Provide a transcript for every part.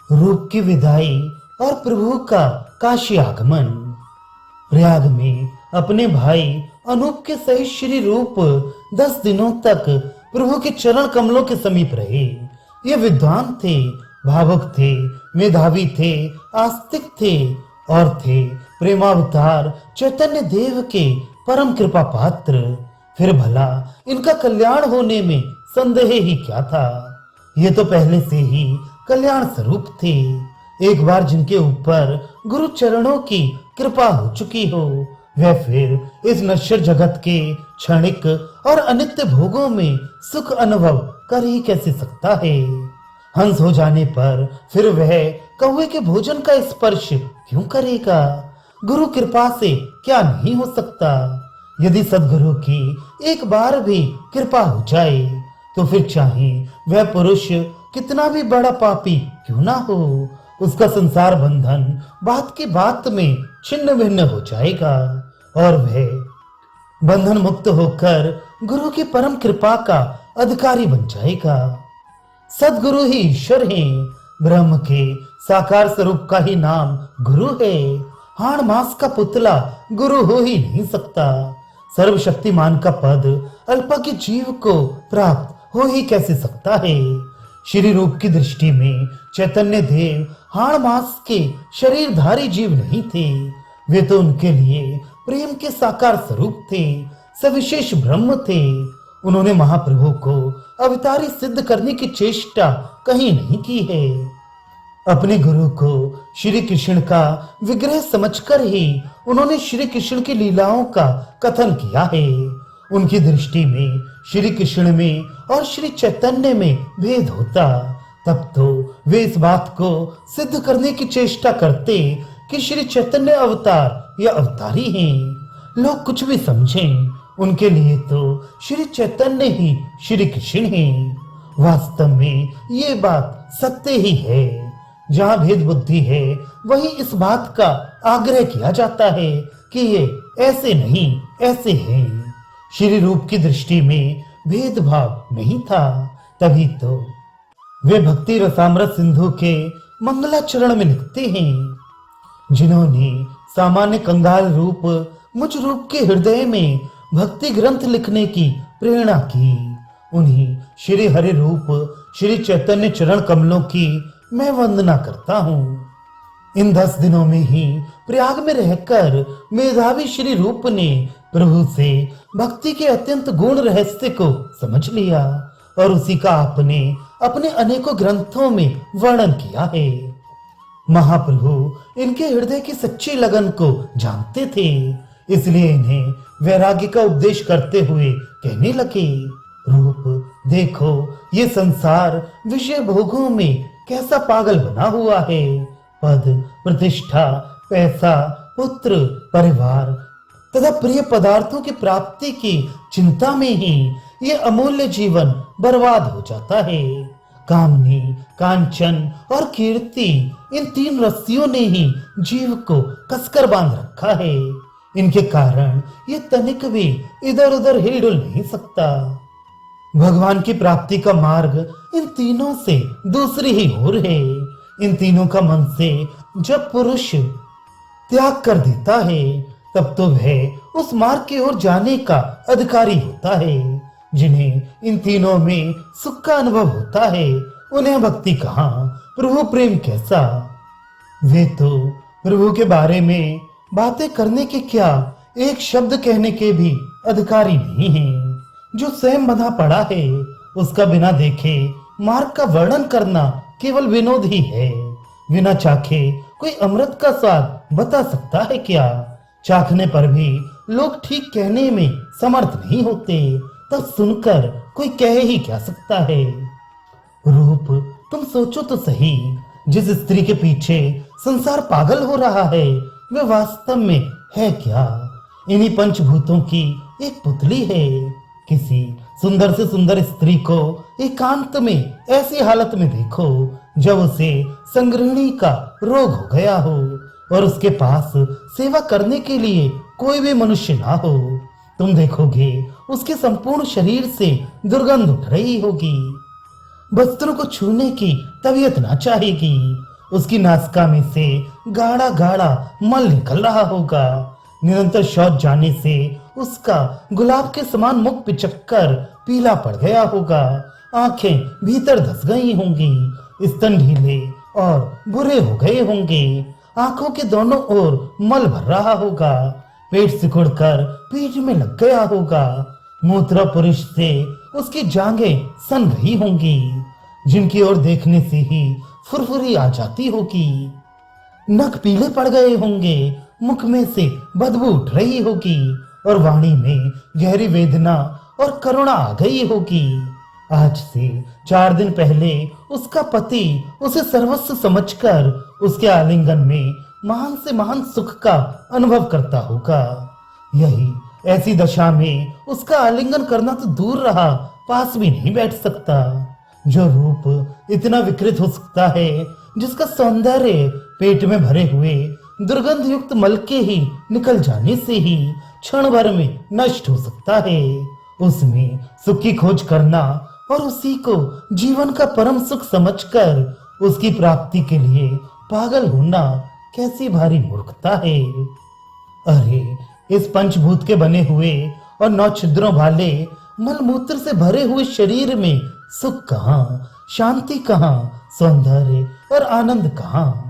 रूप की विदाई और प्रभु का काशी आगमन। प्रयाग में अपने भाई अनूप के सहित श्री रूप 10 दिनों तक प्रभु के चरण कमलों के समीप रहे। ये विद्वान थे, भावुक थे, मेधावी थे, आस्तिक थे और थे प्रेमावतार चैतन्य देव के परम कृपा पात्र। फिर भला इनका कल्याण होने में संदेह ही क्या था। ये तो पहले से ही कल्याण स्वरूप थे। एक बार जिनके ऊपर गुरु चरणों की कृपा हो चुकी हो, वह फिर इस नश्वर जगत के क्षणिक और अनित्य भोगों में सुख अनुभव कर ही कैसे सकता है। हंस हो जाने पर फिर वह कौवे के भोजन का स्पर्श क्यों करेगा। गुरु कृपा से क्या नहीं हो सकता। यदि सदगुरु की एक बार भी कृपा हो जाए तो फिर चाहे वह पुरुष कितना भी बड़ा पापी क्यों ना हो, उसका संसार बंधन बात की बात में छिन्न भिन्न हो जाएगा और वह बंधन मुक्त होकर गुरु की परम कृपा का अधिकारी बन जाएगा। सदगुरु ही ईश्वर हैं। ब्रह्म के साकार स्वरूप का ही नाम गुरु है। हाड़ मास का पुतला गुरु हो ही नहीं सकता। सर्वशक्तिमान का पद अल्पज्ञ जीव को प्राप्त हो ही कैसे सकता है। श्री रूप की दृष्टि में चैतन्य देव हाड़ मास के शरीरधारी जीव नहीं थे। वे तो उनके लिए प्रेम के साकार स्वरूप थे, सविशेष ब्रह्म थे। उन्होंने महाप्रभु को अवतारी सिद्ध करने की चेष्टा कहीं नहीं की है। अपने गुरु को श्री कृष्ण का विग्रह समझकर ही उन्होंने श्री कृष्ण की लीलाओं का कथन किया है। उनकी दृष्टि में श्री कृष्ण में और श्री चैतन्य में भेद होता, तब तो वे इस बात को सिद्ध करने की चेष्टा करते कि श्री चैतन्य अवतार या अवतारी हैं। लोग कुछ भी समझें, उनके लिए तो श्री चैतन्य ही श्री कृष्ण हैं। वास्तव में ये बात सत्य ही है। जहाँ भेद बुद्धि है वहीं इस बात का आग्रह किया जाता है कि ये ऐसे नहीं ऐसे हैं। श्री रूप की दृष्टि में भेदभाव नहीं था, तभी तो वे भक्ति रसामृत सिंधु के मंगलाचरण में लिखते हैं, जिन्होंने सामान्य कंगाल रूप मुझ रूप के हृदय में भक्ति ग्रंथ लिखने की प्रेरणा की। उन्हीं श्री हरि रूप श्री चैतन्य चरण कमलों की मैं वंदना करता हूँ। इन 10 दिनों में ही प्रयाग में रहकर मेधावी श्री रूप ने प्रभु से भक्ति के अत्यंत गूढ़ रहस्य को समझ लिया और उसी का आपने अपने अनेकों ग्रंथों में वर्णन किया है। महाप्रभु इनके हृदय की सच्ची लगन को जानते थे, इसलिए इन्हें वैराग्य का उपदेश करते हुए कहने लगे, रूप देखो, ये संसार विषय भोगों में कैसा पागल बना हुआ है। पद, प्रतिष्ठा, पैसा, पुत्र, परिवार तथा प्रिय पदार्थों की प्राप्ति की चिंता में ही ये अमूल्य जीवन बर्बाद हो जाता है। कामनी, कांचन और कीर्ति, इन 3 रस्सियों ने ही जीव को कसकर बांध रखा है। इनके कारण ये तनिक भी इधर उधर हिल डुल नहीं सकता। भगवान की प्राप्ति का मार्ग इन तीनों से दूसरी ही ओर है। इन तीनों का मन से जब पुरुष त्याग कर देता है तब तो वह उस मार्ग की ओर जाने का अधिकारी होता है। जिन्हें इन तीनों में सुख का अनुभव होता है, उन्हें भक्ति कहाँ, प्रभु प्रेम कैसा। वे तो प्रभु के बारे में बातें करने के क्या, एक शब्द कहने के भी अधिकारी नहीं हैं। जो स्वयं बंधा पड़ा है उसका बिना देखे मार्ग का वर्णन करना केवल विनोद ही है। बिना चाखे कोई अमृत का स्वाद बता सकता है क्या। चाखने पर भी लोग ठीक कहने में समर्थ नहीं होते, तब सुनकर कोई कह ही क्या सकता है। रूप, तुम सोचो तो सही, जिस स्त्री के पीछे संसार पागल हो रहा है वह वास्तव में है क्या। इन्हीं पंचभूतों की एक पुतली है। किसी सुंदर से सुंदर स्त्री को एकांत में ऐसी हालत में देखो जब उसे संग्रहणी का रोग हो गया हो और उसके पास सेवा करने के लिए कोई भी मनुष्य ना हो। तुम देखोगे उसके संपूर्ण शरीर से दुर्गंध उठ रही होगी। वस्त्रों को छूने की तबीयत ना चाहेगी उसकी नासिका में से गाढ़ा गाढ़ा मल निकल रहा होगा। निरंतर शौच जाने से उसका गुलाब के समान मुख पिचककर पीला पड़ गया होगा। आंखें भीतर धस गई होंगी, स्तन ढीले और बुरे हो गए होंगे। आंखों के दोनों ओर मल भर रहा होगा। पेट सिकुड़कर पीठ में लग गया होगा। मूत्र पुरुष से उसकी जांघें सन गई होंगी, जिनकी ओर देखने से ही फुरफुरी आ जाती होगी। नख पीले पड़ गए होंगे, मुख में से बदबू उठ रही होगी और वाणी में गहरी वेदना और करुणा आ गई होगी। आज से 4 दिन पहले उसका पति उसे सर्वस्व समझकर उसके आलिंगन में महान से महान सुख का अनुभव करता होगा। यही ऐसी दशा में उसका आलिंगन करना तो दूर रहा, पास भी नहीं बैठ सकता। जो रूप इतना विकृत हो सकता है, जिसका सौंदर्य पेट में भरे हुए दुर्गंध युक्त मल के ही निकल जाने से ही क्षण भर में नष्ट हो सकता है, उसमें सुख की खोज करना और उसी को जीवन का परम सुख समझकर उसकी प्राप्ति के लिए पागल होना कैसी भारी मूर्खता है। अरे, इस पंचभूत के बने हुए और 9 छिद्रों वाले मलमूत्र से भरे हुए शरीर में सुख कहाँ, शांति कहाँ, सौंदर्य और आनंद कहाँ?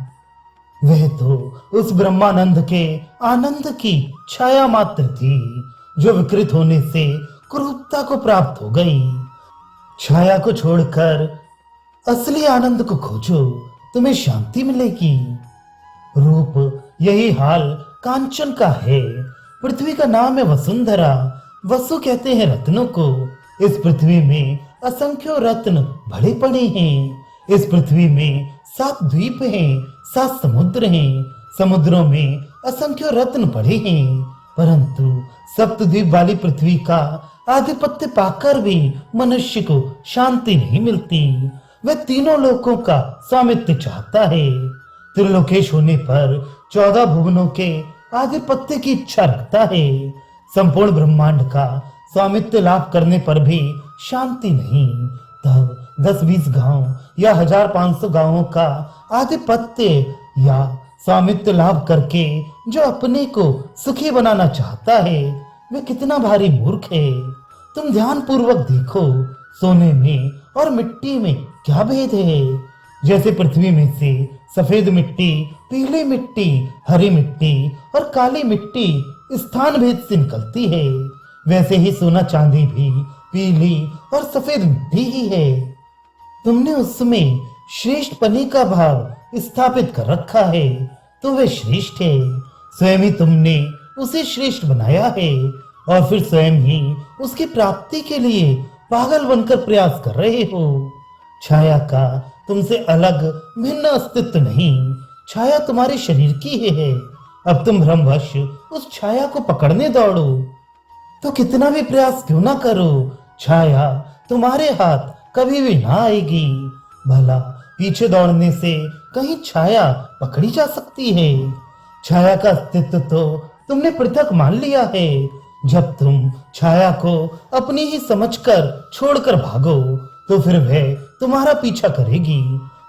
वह तो उस ब्रह्मानंद के आनंद की छाया मात्र थी, जो विकृत होने से कुरूपता को प्राप्त हो गई। छाया को छोड़कर असली आनंद को खोजो, तुम्हें शांति मिलेगी। रूप यही हाल कांचन का है। पृथ्वी का नाम है वसुंधरा। वसु कहते हैं रत्नों को। इस पृथ्वी में असंख्यों रत्न भरे पड़े हैं। इस पृथ्वी में 7 द्वीप हैं, 7 समुद्र हैं। समुद्रों में असंख्यों रत्न पड़े हैं, परंतु सप्तद्वीप वाली पृथ्वी का आधिपत्य पाकर भी मनुष्य को शांति नहीं मिलती। वह तीनों लोकों का स्वामित्व चाहता है। त्रिलोकेश होने पर 14 भुवनों के आधिपत्य की इच्छा रखता है। संपूर्ण ब्रह्मांड का स्वामित्व लाभ करने पर भी शांति नहीं। तब 10-20 गांव या 1500 गांवों का आधिपत्य या स्वामित्व लाभ करके जो अपने को सुखी बनाना चाहता है, वह कितना भारी मूर्ख है। तुम ध्यान पूर्वक देखो, सोने में और मिट्टी में क्या भेद है। जैसे पृथ्वी में से सफेद मिट्टी, पीली मिट्टी, हरी मिट्टी और काली मिट्टी स्थान भेद से निकलती है, वैसे ही सोना चांदी भी पीली और सफेद मिट्टी ही है। तुमने उसमें श्रेष्ठ पने का भाव स्थापित कर रखा है, तो वह श्रेष्ठ है। स्वयं ही तुमने उसे श्रेष्ठ बनाया है और फिर स्वयं ही उसकी प्राप्ति के लिए पागल बनकर प्रयास कर रहे हो। छाया का तुमसे अलग भिन्न अस्तित्व नहीं। छाया तुम्हारे शरीर की है। अब तुम भ्रमवश उस छाया को पकड़ने दौड़ो तो कितना भी प्रयास क्यों ना करो, छाया तुम्हारे हाथ कभी भी ना आएगी। भला पीछे दौड़ने से कहीं छाया पकड़ी जा सकती है? छाया का अस्तित्व तो तुमने पृथक मान लिया है। जब तुम छाया को अपनी ही समझकर छोड़कर भागो, तो फिर वह तुम्हारा पीछा करेगी।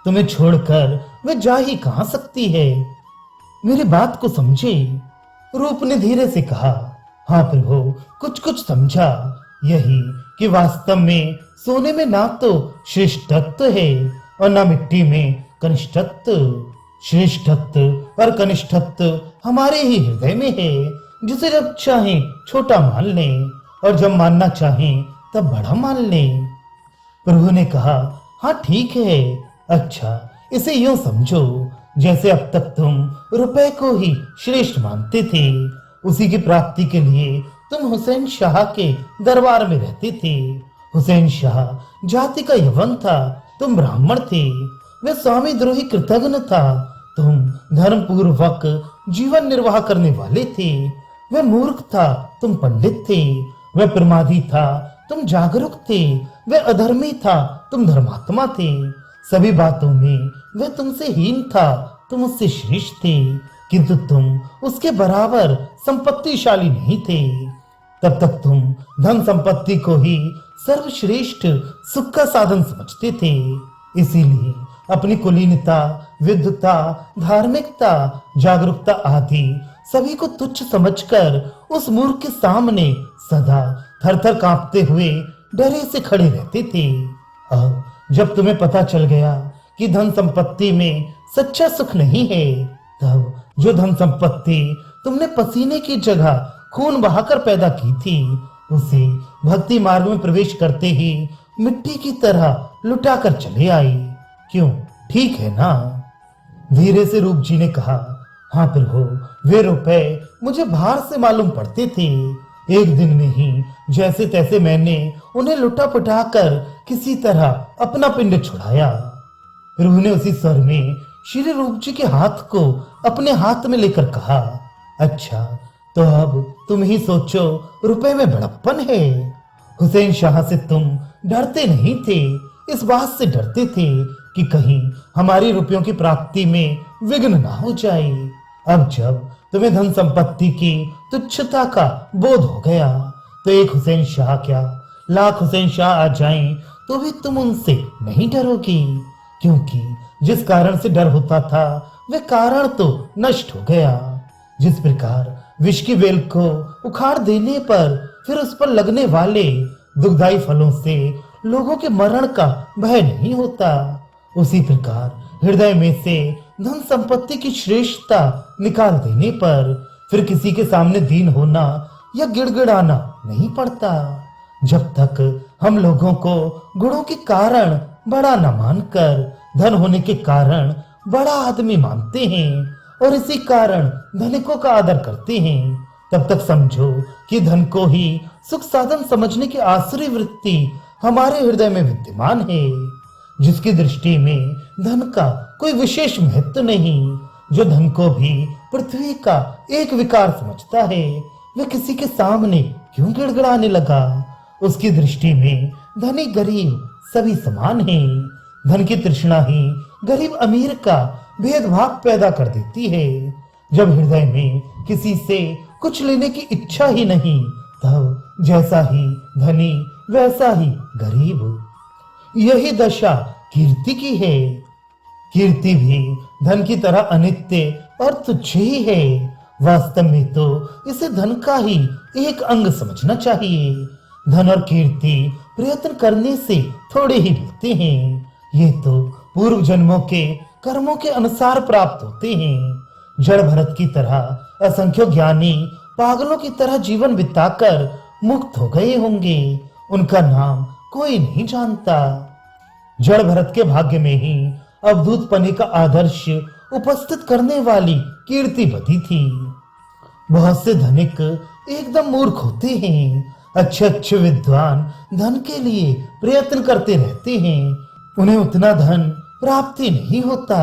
तुम्हें छोड़कर वह जा ही कहां सकती है? मेरी बात को समझे। रूप ने धीरे से कहा, हाँ प्रभु, कुछ कुछ समझा। यही कि वास्तव में सोने में ना तो श्रेष्ठत्व है और ना मिट्टी में कनिष्ठत्व। श्रेष्ठत्व और कनिष्ठत्व हमारे ही हृदय में है, जिसे जब चाहे छोटा मान लें और जब मानना चाहें तब बड़ा मान लें। प्रभु ने कहा, हाँ ठीक है। अच्छा, इसे यूं समझो, जैसे अब तक तुम रुपए को ही श्रेष्ठ मानते थे। उसी की प्राप्ति के लिए तुम हुसैन शाह के दरबार में रहते थे। हुसैन शाह जाति का यवन था, तुम ब्राह्मण थे। वह स्वामी द्रोही कृतघ्न था, तुम धर्म पूर्वक जीवन निर्वाह करने वाले थे। वह मूर्ख था, तुम पंडित थे। वह प्रमादी था, तुम जागरूक थे। वह अधर्मी था, तुम धर्मात्मा थे। सभी बातों में वह तुमसे हीन था, तुम उससे श्रेष्ठ थे, किंतु तुम उसके बराबर संपत्तिशाली नहीं थे। तब तक तुम धन संपत्ति को ही सर्वश्रेष्ठ सुख का साधन समझते थे। इसीलिए अपनी कुलीनता, विद्वता, धार्मिकता, जागरूकता आदि सभी को तुच्छ समझकर उस मूर्ख के सामने सदा थर-थर कांपते हुए डरे से खड़े रहते थे। अब जब तुम्हें पता चल गया कि धन संपत्ति में सच्चा सुख नहीं है, तब जो धन संपत्ति तुमने पसीने की जगह खून बहाकर पैदा की थी, उसे भक्ति मार्ग में प्रवेश करते ही मिट्टी की तरह लुटाकर चले आई। क्यों, ठीक है ना? धीरे से रूप जी ने कहा, हाँ प्रभु, वे रुपए मुझे बाहर से मालूम पड़ते थे। एक दिन में ही जैसे तैसे मैंने उन्हें लुटा पुटा कर किसी तरह अपना पिंड छुड़ाया। रूह ने उसी स्वर में श्री रूप जी के हाथ को अपने हाथ में लेकर कहा, अच्छा तो अब तुम ही सोचो, रुपए में बड़प्पन है। हुसैन शाह से तुम डरते नहीं थे, इस बात से डरते थे कि कहीं हमारी रुपयों की प्राप्ति में विघ्न ना हो जाए। अब जब तुम्हें धन संपत्ति की तुच्छता का बोध हो गया, तो एक हुसैन शाह क्या, लाख हुसैन शाह आ जाएं तो भी तुम उनसे नहीं डरोगी, क्योंकि जिस कारण से डर होता था वह कारण तो नष्ट हो गया। जिस प्रकार विष की बेल को उखाड़ देने पर फिर उस पर लगने वाले दुखदायी फलों से लोगों के मरण का भय नहीं होता, उसी प्रकार हृदय में से धन संपत्ति की श्रेष्ठता निकाल देने पर फिर किसी के सामने दीन होना या गिड़गिड़ाना नहीं पड़ता। जब तक हम लोगों को गुणों के कारण बड़ा न मानकर धन होने के कारण बड़ा आदमी मानते हैं और इसी कारण धनिकों का आदर करते हैं, तब तक समझो कि धन को ही सुख साधन समझने की आसुरी वृत्ति हमारे हृदय में विद्यमान है, जिसकी दृष्टि में धन का कोई विशेष महत्व नहीं, जो धन को भी पृथ्वी का एक विकार समझता है, वह किसी के सामने क्यों गिड़गिड़ाने लगा? उसकी दृष्टि में धनी गरीब सभी समान हैं। धन की तृष्णा ही गरीब अमीर का भेदभाव पैदा कर देती है। जब हृदय में किसी से कुछ लेने की इच्छा ही नहीं, तब जैसा ही धनी वैसा ही गरीब। यही दशा कीर्ति की है। कीर्ति भी धन की तरह अनित्य और तुच्छ ही है। वास्तव में तो इसे धन का ही एक अंग समझना चाहिए। धन और कीर्ति प्रयत्न करने से थोड़े ही मिलते हैं, ये तो पूर्व जन्मों के कर्मों के अनुसार प्राप्त होते हैं। जड़ भरत की तरह असंख्य ज्ञानी पागलों की तरह जीवन बिताकर मुक्त हो गए होंगे, उनका नाम कोई नहीं जानता। जड़ भरत के भाग्य में ही अवधूत पने का आदर्श उपस्थित करने वाली कीर्ति बधी थी। बहुत से धनिक एकदम मूर्ख होते हैं, अच्छे अच्छे विद्वान धन के लिए प्रयत्न करते रहते हैं, उन्हें उतना धन प्राप्ति नहीं होता।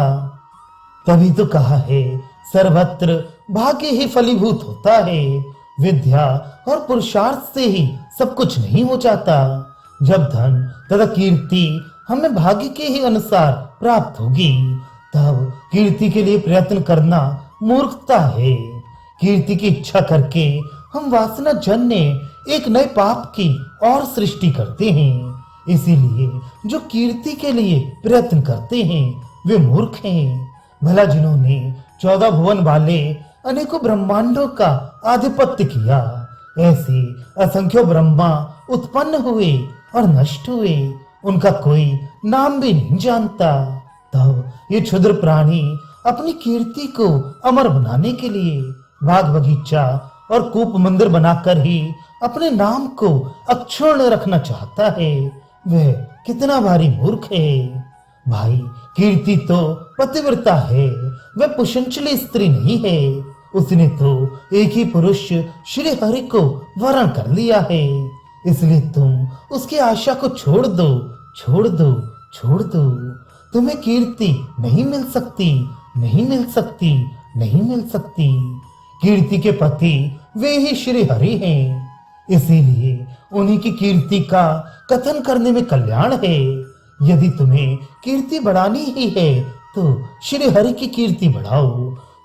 तभी तो कहा है, सर्वत्र भाग्य ही फलीभूत होता है। विद्या और पुरुषार्थ से ही सब कुछ नहीं हो जाता। जब धन तथा कीर्ति हमें भाग्य के ही अनुसार प्राप्त होगी, तब कीर्ति के लिए प्रयत्न करना मूर्खता है। कीर्ति की इच्छा करके हम वासना जन्य एक नए पाप की और सृष्टि करते हैं। इसीलिए जो कीर्ति के लिए प्रयत्न करते हैं वे मूर्ख हैं। भला जिन्होंने 14 भुवन वाले अनेकों ब्रह्मांडों का आधिपत्य किया, ऐसे असंख्य ब्रह्मा उत्पन्न हुए और नष्ट हुए, उनका कोई नाम भी नहीं जानता। तब ये क्षुद्र प्राणी अपनी कीर्ति को अमर बनाने के लिए बाग बगीचा और कूप मंदिर बनाकर ही अपने नाम को अक्षुण्ण रखना चाहता है। वह कितना भारी मूर्ख है। भाई, कीर्ति तो पतिव्रता है, वह पुष्पंचली स्त्री नहीं है। उसने तो एक ही पुरुष श्री हरि को वरण कर लिया है, इसलिए तुम उसकी आशा को छोड़ दो, छोड़ दो, छोड़ दो। तुम्हें कीर्ति नहीं मिल सकती, नहीं मिल सकती, नहीं मिल सकती। कीर्ति के पति वे ही श्री हरि हैं, इसीलिए उन्हीं की कीर्ति का कथन करने में कल्याण है। यदि तुम्हें कीर्ति बढ़ानी ही है तो श्री हरि की कीर्ति बढ़ाओ।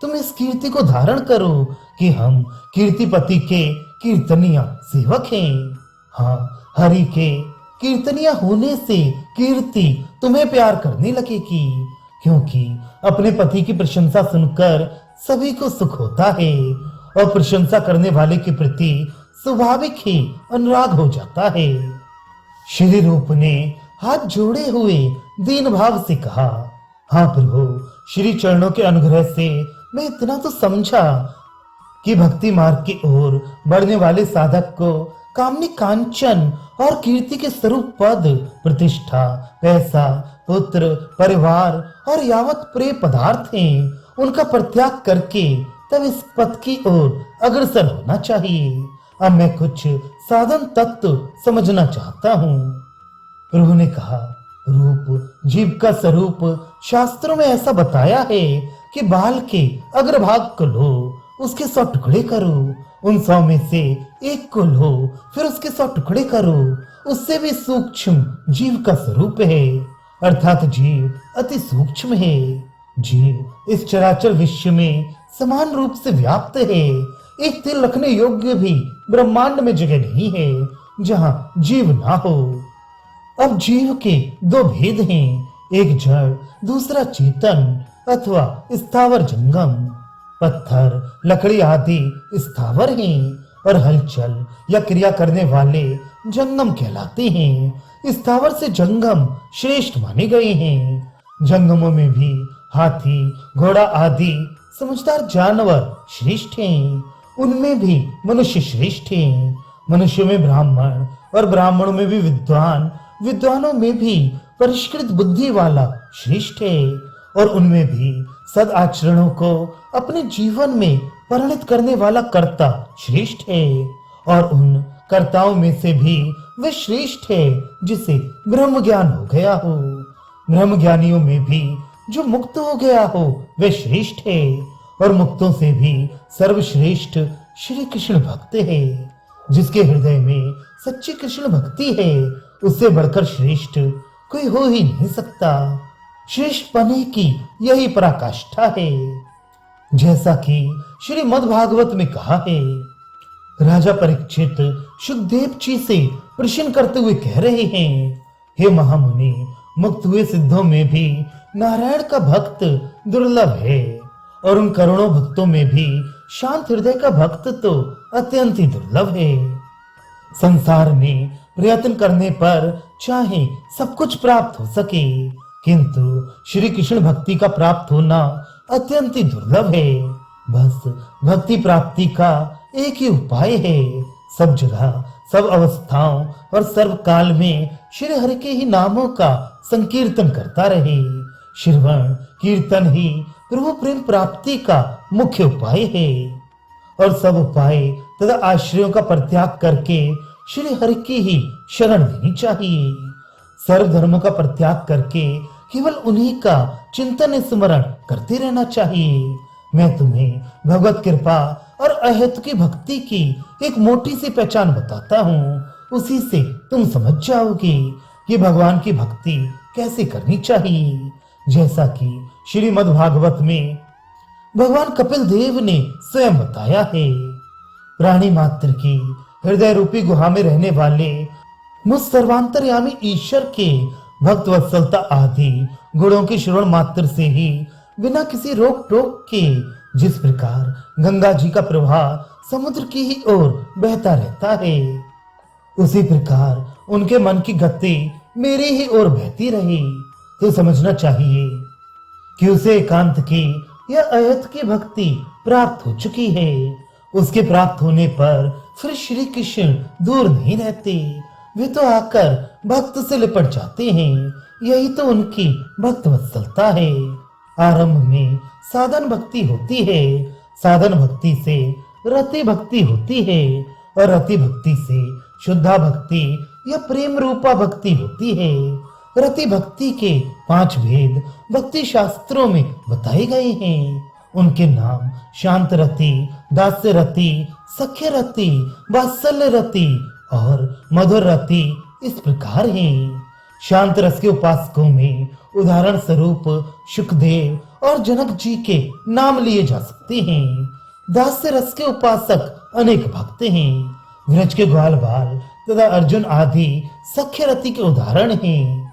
तुम इस कीर्ति को धारण करो कि हम कीर्तिपति के कीर्तनिया सेवक हैं। हाँ, हरि के कीर्तनिया होने से कीर्ति तुम्हें प्यार करने लगेगी, क्योंकि अपने पति की प्रशंसा सुनकर सभी को सुख होता है और प्रशंसा करने वाले के प्रति स्वाभाविक ही अनुराग हो जाता है। श्री रूप ने हाथ जोड़े हुए दीन भाव से कहा, हाँ प्रभु, श्री चरणों के अनुग्रह से मैं इतना तो समझा कि भक्ति मार्ग की ओर बढ़ने वाले साधक को कामनी कांचन और कीर्ति के स्वरूप पद, प्रतिष्ठा, पैसा, पुत्र, परिवार और यावत प्रिय पदार्थ हैं, उनका परित्याग करके तब इस पथ की ओर अग्रसर होना चाहिए। अब मैं कुछ साधन तत्व समझना चाहता हूँ। प्रभु ने कहा, रूप जीव का स्वरूप शास्त्रों में ऐसा बताया है कि बाल के अग्रभाग को लो, उसके 100 टुकड़े करो, उन 100 में से एक को लो, फिर उसके 100 टुकड़े करो। उससे भी सूक्ष्म जीव का स्वरूप है, अर्थात जीव अति सूक्ष्म है। जीव इस चराचर विश्व में समान रूप से व्याप्त है। एक तिल रखने योग्य भी ब्रह्मांड में जगह नहीं है जहां जीव ना हो। अब जीव के 2 भेद हैं, एक जड़, दूसरा चेतन अथवा स्थावर जंगम। पत्थर, लकड़ी आदि स्थावर हैं और हलचल या क्रिया करने वाले जंगम कहलाते हैं। स्थावर से जंगम श्रेष्ठ माने गए हैं। जंगमों में भी हाथी, घोड़ा आदि समझदार जानवर श्रेष्ठ हैं, उनमें भी मनुष्य श्रेष्ठ हैं। मनुष्यों में ब्राह्मण और ब्राह्मणों में भी विद्वान, विद्वानों में भी परिष्कृत बुद्धि वाला श्रेष्ठ है और उनमें भी सद आचरणों को अपने जीवन में परिणत करने वाला कर्ता श्रेष्ठ है और उन कर्ताओं में से भी वे श्रेष्ठ है जिसे ब्रह्म ज्ञान हो गया हो। ब्रह्म ज्ञानियों में भी जो मुक्त हो गया हो वे श्रेष्ठ है और मुक्तों से भी सर्वश्रेष्ठ श्री कृष्ण भक्त है। जिसके हृदय में सच्ची कृष्ण भक्ति है, उससे बढ़कर श्रेष्ठ कोई हो ही नहीं सकता। श्रेष्ठ बने की यही पराकाष्ठा है। जैसा कि श्री मद्भागवत में कहा है, राजा परीक्षित सुखदेव जी से प्रश्न करते हुए कह रहे हैं, हे महामुनि, मुक्त हुए सिद्धों में भी नारायण का भक्त दुर्लभ है और उन करोड़ों भक्तों में भी शांत हृदय का भक्त तो अत्यंत ही दुर्लभ है। संसार में प्रयत्न करने पर चाहे सब कुछ प्राप्त हो सके, किंतु श्री कृष्ण भक्ति का प्राप्त होना अत्यंत ही दुर्लभ है। बस भक्ति प्राप्ति का एक ही उपाय है, सब जगह, सब अवस्थाओं और सर्व काल में श्री हरि के ही नामों का संकीर्तन करता रहे। श्रवण कीर्तन ही प्रभु प्रेम प्राप्ति का मुख्य उपाय है और सब उपाय तथा आश्रयों का परित्याग करके श्री हरि की ही शरण लेनी चाहिए। सर्व धर्मों का परित्याग करके केवल उन्हीं का चिंतन स्मरण करते रहना चाहिए। मैं तुम्हें भगवत कृपा और अहेतु की भक्ति की एक मोटी सी पहचान बताता हूँ, उसी से तुम समझ जाओगे कि भगवान की भक्ति कैसे करनी चाहिए। जैसा कि श्रीमद् भागवत में भगवान कपिल देव ने स्वयं बताया है, प्राणी मात्र की हृदय रूपी गुहा में रहने वाले मुझ सर्वांतर्यामी ईश्वर के भक्त वत्सलता आदि गुणों के श्रवण मात्र से ही बिना किसी रोक टोक के जिस प्रकार गंगा जी का प्रवाह समुद्र की ही ओर बहता रहता है, उसी प्रकार उनके मन की गति मेरे ही ओर बहती रही। तो समझना चाहिए कि उसे एकांत की या अयत की भक्ति प्राप्त हो चुकी है। उसके प्राप्त होने पर फिर श्री कृष्ण दूर नहीं रहते, वे तो आकर भक्त से लिपट जाते हैं। यही तो उनकी भक्त वत्सलता है। आरंभ में साधन भक्ति होती है, साधन भक्ति से रति भक्ति होती है और रति भक्ति से शुद्धा भक्ति या प्रेम रूपा भक्ति होती है। रति भक्ति के 5 भेद भक्ति शास्त्रों में बताए गए हैं। उनके नाम शांत रति, दास्य रति, सख्य रति, वात्सल्य रति और मधुर रति इस प्रकार हैं। शांत रस के उपासकों में उदाहरण स्वरूप सुखदेव और जनक जी के नाम लिए जा सकते हैं। दास्य रस के उपासक अनेक भक्त हैं। व्रज के ग्वाल बाल तथा अर्जुन आदि सख्य रति के उदाहरण हैं।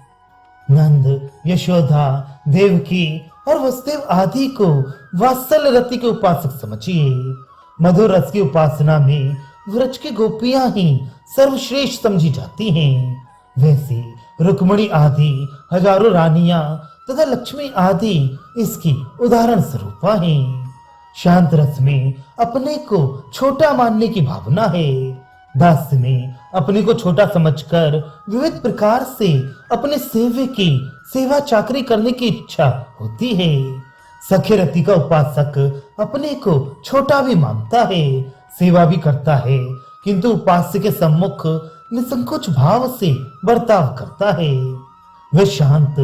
नंद, यशोदा, देवकी और वसुदेव आदि को वात्सल्य रति के उपासक समझिए। मधुर रस की उपासना में व्रज की गोपियां ही सर्वश्रेष्ठ समझी जाती हैं। वैसे रुक्मिणी आदि हजारों रानियां तथा लक्ष्मी आदि इसकी उदाहरण स्वरूपा हैं। शांत रस में अपने को छोटा मानने की भावना है। दास्य में अपने को छोटा समझकर विविध प्रकार से अपने सेव्य की सेवा चाकरी करने की इच्छा होती है। सख्य रति का उपासक अपने को छोटा भी मानता है, सेवा भी करता है, किंतु उपास्य के सम्मुख निसंकोच भाव से बर्ताव करता है। वह शांत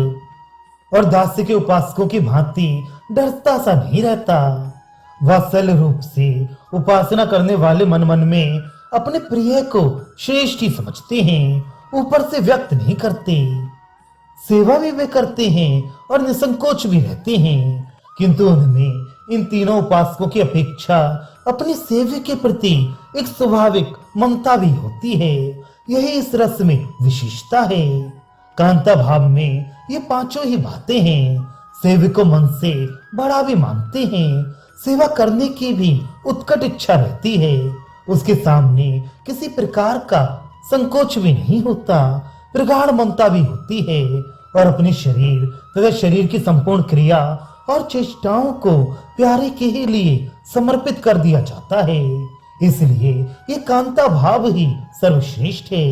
और दास्य के उपासकों की भांति डरता सा नहीं रहता। वात्सल्य रूप से उपासना करने वाले मन मन में अपने प्रिय को श्रेष्ठ ही समझते हैं, ऊपर से व्यक्त नहीं करते। सेवा भी वे करते हैं और निसंकोच भी रहते हैं, किंतु उनमें इन तीनों उपासकों की अपेक्षा अपने सेव्य के प्रति एक स्वाभाविक ममता भी होती है। यही इस रस में विशेषता है। कांता भाव में ये पांचों ही बातें हैं। सेव्य को मन से बड़ा भी मानते हैं, सेवा करने की भी उत्कट इच्छा रहती है, उसके सामने किसी प्रकार का संकोच भी नहीं होता, प्रगाढ़ ममता भी होती है और अपने शरीर तथा शरीर की संपूर्ण क्रिया और चेष्टाओं को प्यारे के ही लिए समर्पित कर दिया जाता है। इसलिए ये कांता भाव ही सर्वश्रेष्ठ है।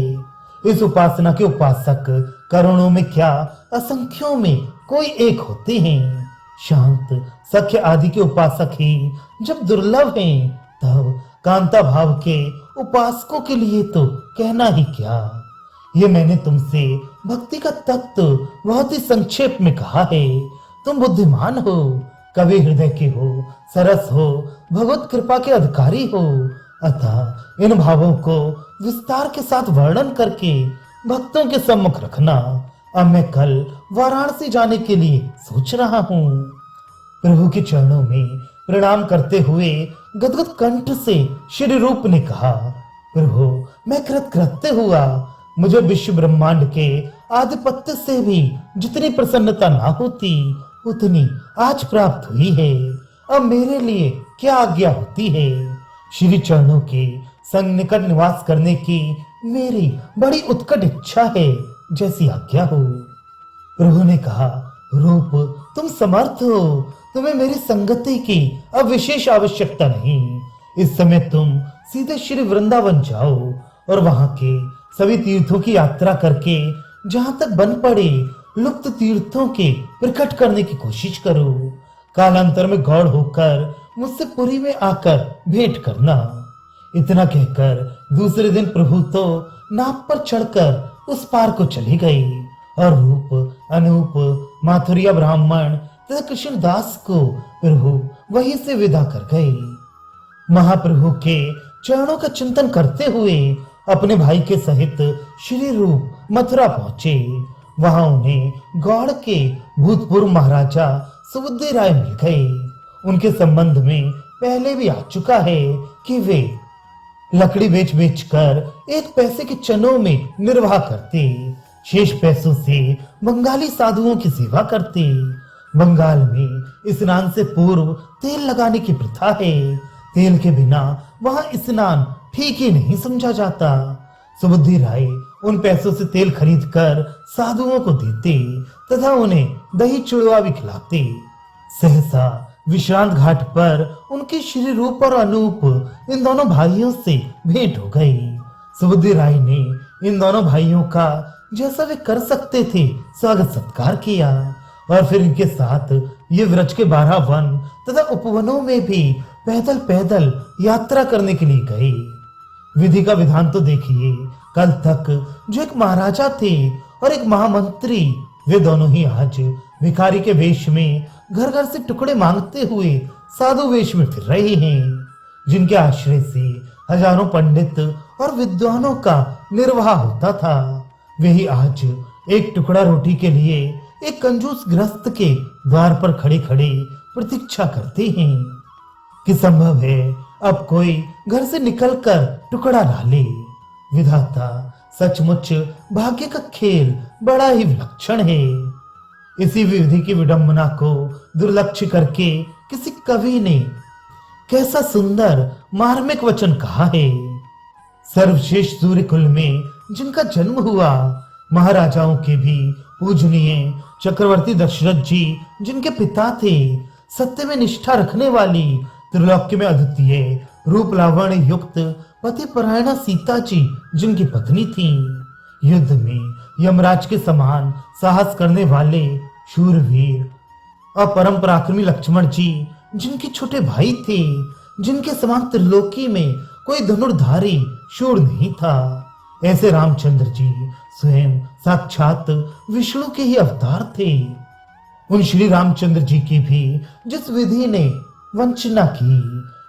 इस उपासना के उपासक करोड़ों में क्या असंख्यों में कोई एक होते हैं। शांत, सख्य आदि के उपासक ही जब दुर्लभ हैं, तब कांता भाव के उपासकों के लिए तो कहना ही क्या। ये मैंने तुमसे भक्ति का तत्व बहुत ही संक्षेप में कहा है। तुम बुद्धिमान हो, कवि हृदय के हो, सरस हो, भगवत कृपा के अधिकारी हो, अतः इन भावों को विस्तार के साथ वर्णन करके भक्तों के सम्मुख रखना। अब मैं कल वाराणसी जाने के लिए सोच रहा हूँ। प्रभु के चरणों में प्रणाम करते हुए गदगद कंठ से श्री रूप ने कहा, प्रभु मैं कृतकृत्य हुआ। मुझे विश्व ब्रह्मांड के आधिपत्य से भी जितनी प्रसन्नता ना होती, उतनी आज प्राप्त हुई है। अब मेरे लिए क्या आज्ञा होती है। श्री चरणों के संग निकट निवास करने की मेरी बड़ी उत्कट इच्छा है, जैसी आज्ञा हो। प्रभु ने कहा, रूप तुम समर्थ हो, तुम्हें मेरी संगति की अब विशेष आवश्यकता नहीं। इस समय तुम सीधे श्री वृंदावन जाओ और वहां के सभी तीर्थों की यात्रा करके जहां तक बन पड़े लुप्त तीर्थों के प्रकट करने की कोशिश करो। कालांतर में गौड़ होकर मुझसे पुरी में आकर भेंट करना। इतना कहकर दूसरे दिन प्रभु तो नाव पर चढ़कर उस पार को चली गई और रूप, अनूप, माथुरिया ब्राह्मण तथा कृष्णदास को प्रभु वहीं से विदा कर गए। महाप्रभु के चरणों का चिंतन करते हुए अपने भाई के सहित श्री रूप मथुरा पहुंचे। वहां उन्हें गौड़ के भूतपूर्व महाराजा सुबुद्धि राय मिल गए। उनके संबंध में पहले भी आ चुका है कि वे लकड़ी बेच बेच कर एक पैसे के चनों में निर्वाह करते, शेष पैसों से बंगाली साधुओं की सेवा करते। बंगाल में स्नान से पूर्व तेल लगाने की प्रथा है। तेल के बिना वहां स्नान ठीक ही नहीं समझा जाता। सुबुद्धि राय उन पैसों से तेल खरीद कर साधुओं को देते तथा उन्हें दही चूड़ा भी खिलाते। सहसा विश्रांत घाट पर उनके श्री रूप और अनूप इन दोनों भाइयों से भेंट हो गई। सुबुद्धि राय ने इन दोनों भाइयों का जैसा वे कर सकते थे स्वागत सत्कार किया और फिर इनके साथ ये व्रज के 12 वन तथा उपवनों में भी पैदल पैदल यात्रा करने के लिए गए। विधि का विधान तो देखिए, कल तक जो एक महाराजा थे और एक महामंत्री, वे दोनों ही आज भिखारी के वेश में घर घर से टुकड़े मांगते हुए साधु वेश में फिर रहे हैं, जिनके आश्रय से हजारों पंडित और विद्वानों का निर्वाह होता था। वही आज एक टुकड़ा रोटी के लिए एक कंजूस गृहस्थ के द्वार पर खड़े खड़े प्रतीक्षा करते हैं कि संभव है अब कोई घर से निकलकर टुकड़ा ला ले। विधाता सचमुच भाग्य का खेल बड़ा ही विलक्षण है। इसी विधि की विडंबना को दुर्लक्ष्य करके किसी कवि ने कैसा सुंदर मार्मिक वचन कहा है। सर्वश्रेष्ठ सूर्य कुल में जिनका जन्म हुआ, महाराजाओं के भी पूजनीय चक्रवर्ती दशरथ जी जिनके पिता थे, सत्य में निष्ठा रखने वाली त्रिलोक्य में अद्वितीय रूप लावण्य युक्त पति परायणा सीता जी जिनकी पत्नी थी, युद्ध में यमराज के समान साहस करने वाले शूरवीर और परम पराक्रमी लक्ष्मण जी जिनके छोटे भाई थे, जिनके समान त्रिलोकी में कोई धनुर्धारी शूर नहीं था, ऐसे रामचंद्र जी स्वयं साक्षात विष्णु के ही अवतार थे। उन श्री रामचंद्र जी की भी जिस विधि ने वंचना की,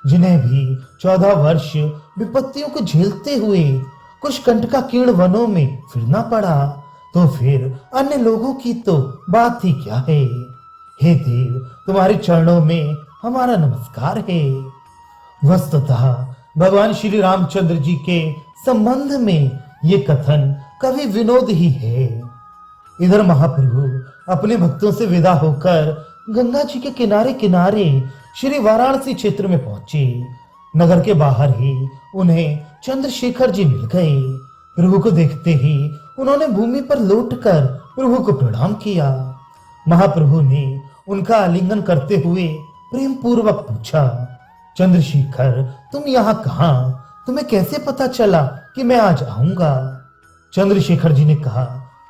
जिन्हें भी 14 वर्ष विपत्तियों को झेलते हुए कुछ कंटकाकीर्ण वनों में फिरना पड़ा, तो फिर अन्य लोगों की तो बात ही क्या है। हे देव, तुम्हारे चरणों में हमारा नमस्कार है। वस्तुतः भगवान श्री रामचंद्र जी के संबंध में ये कथन कवि विनोद ही है। इधर महाप्रभु अपने भक्तों से विदा होकर गंगा जी के किनारे किनारे श्री वाराणसी क्षेत्र में पहुंचे। नगर के बाहर ही उन्हें चंद्रशेखर जी मिल गए। प्रभु को देखते ही उन्होंने भूमि पर लौटकर प्रभु को प्रणाम किया। महाप्रभु ने उनका आलिंगन करते हुए प्रेम पूर्वक पूछा, चंद्रशेखर, तुम यहाँ कहाँ? तुम्हें कैसे पता चला कि मैं आज आऊंगा? चंद्रशेखर जी ने कहा,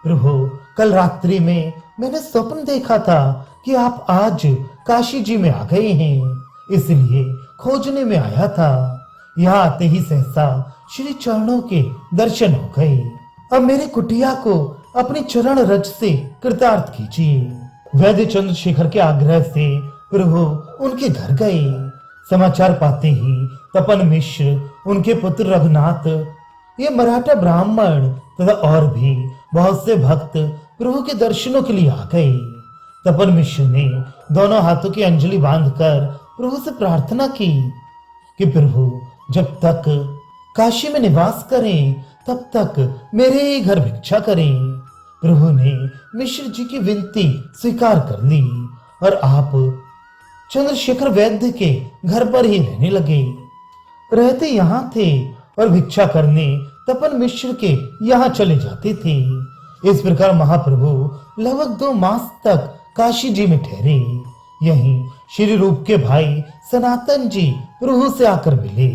प्रभु, कल रात्रि में मैंने स्वप्न देखा था कि आप आज काशी जी में आ गए हैं, इसलिए खोजने में आया था। यहाँ आते ही सहसा श्री चरणों के दर्शन हो गए। अब मेरे कुटिया को अपनी चरण रज से कृतार्थ कीजिए। वैद्य चंद्रशेखर के आग्रह से प्रभु उनके घर गए। समाचार पाते ही तपन मिश्र, उनके पुत्र रघुनाथ, ये मराठा ब्राह्मण तथा और भी बहुत से भक्त प्रभु के दर्शनों के लिए आ गए। तपन मिश्र ने दोनों हाथों की अंजलि बांधकर प्रभु से प्रार्थना की कि प्रभु जब तक काशी में निवास करें तब तक मेरे ही घर भिक्षा करें। प्रभु ने मिश्र जी की विनती स्वीकार कर ली और आप चंद्रशेखर वैद्य के घर पर ही रहने लगे। रहते यहाँ थे और भिक्षा करने तपन मिश्र के यहाँ चले जाते थे। इस प्रकार महाप्रभु लगभग 2 मास तक काशी जी में ठहरे। यहीं श्री रूप के भाई सनातन जी प्रभु से आकर मिले।